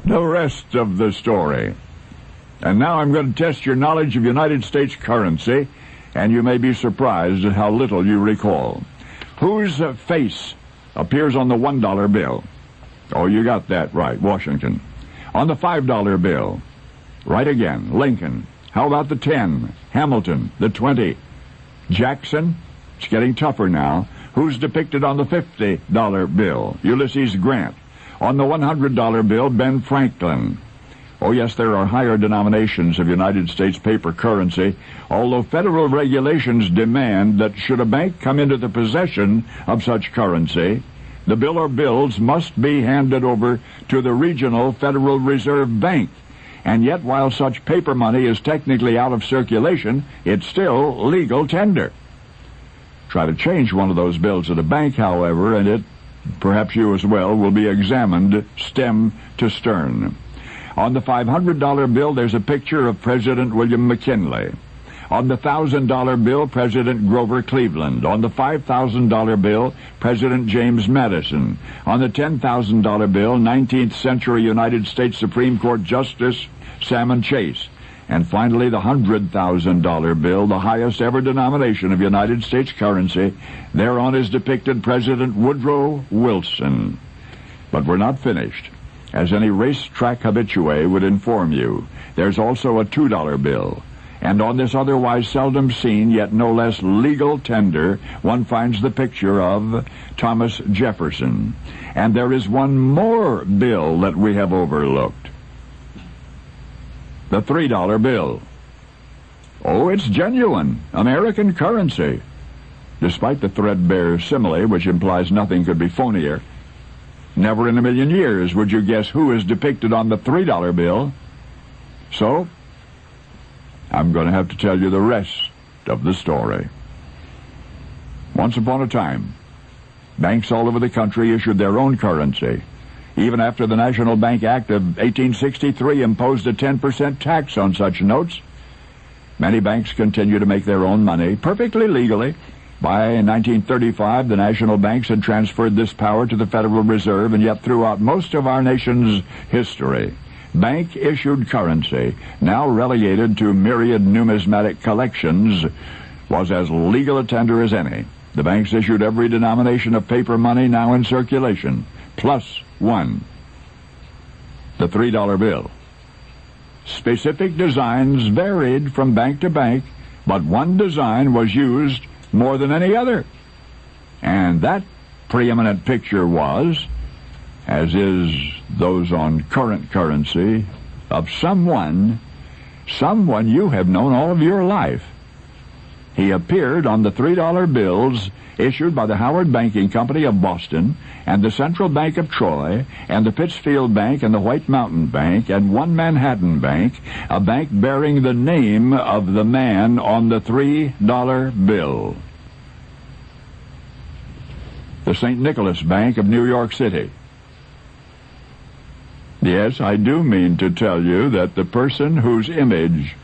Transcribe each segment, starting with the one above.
the rest of the story. And now I'm going to test your knowledge of United States currency, and you may be surprised at how little you recall. Whose face appears on the $1 bill? Oh, you got that right, Washington. On the $5 bill, right again, Lincoln. How about the 10? Hamilton. The 20? Jackson. It's getting tougher now. Who's depicted on the $50 bill? Ulysses Grant. On the $100 bill, Ben Franklin. Oh, yes, there are higher denominations of United States paper currency, although federal regulations demand that should a bank come into the possession of such currency, the bill or bills must be handed over to the regional Federal Reserve Bank. And yet, while such paper money is technically out of circulation, it's still legal tender. Try to change one of those bills at a bank, however, and it, perhaps you as well, will be examined stem to stern. On the $500 bill, there's a picture of President William McKinley. On the $1,000 bill, President Grover Cleveland. On the $5,000 bill, President James Madison. On the $10,000 bill, 19th century United States Supreme Court Justice Salmon Chase. And finally, the $100,000 bill, the highest ever denomination of United States currency. Thereon is depicted President Woodrow Wilson. But we're not finished. As any racetrack habitué would inform you, there's also a $2 bill. And on this otherwise seldom seen, yet no less legal tender, one finds the picture of Thomas Jefferson. And there is one more bill that we have overlooked. The $3 bill. Oh, it's genuine American currency. Despite the threadbare simile, which implies nothing could be phonier, never in a million years would you guess who is depicted on the $3 bill. So, I'm going to have to tell you the rest of the story. Once upon a time, banks all over the country issued their own currency. Even after the National Bank Act of 1863 imposed a 10% tax on such notes, many banks continue to make their own money perfectly legally. By 1935, the national banks had transferred this power to the Federal Reserve, and yet throughout most of our nation's history, bank-issued currency, now relegated to myriad numismatic collections, was as legal a tender as any. The banks issued every denomination of paper money now in circulation, plus one, the $3 bill. Specific designs varied from bank to bank, but one design was used more than any other. And that preeminent picture was, as is those on current currency, of someone you have known all of your life. He appeared on the $3 bills issued by the Howard Banking Company of Boston and the Central Bank of Troy and the Pittsfield Bank and the White Mountain Bank and One Manhattan Bank, a bank bearing the name of the man on the $3 bill. The St. Nicholas Bank of New York City. Yes, I do mean to tell you that the person whose image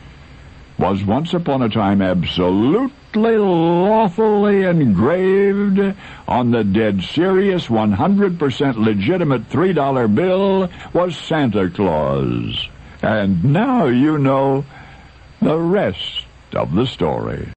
was once upon a time absolutely lawfully engraved on the dead serious 100% legitimate $3 bill was Santa Claus. And now you know the rest of the story.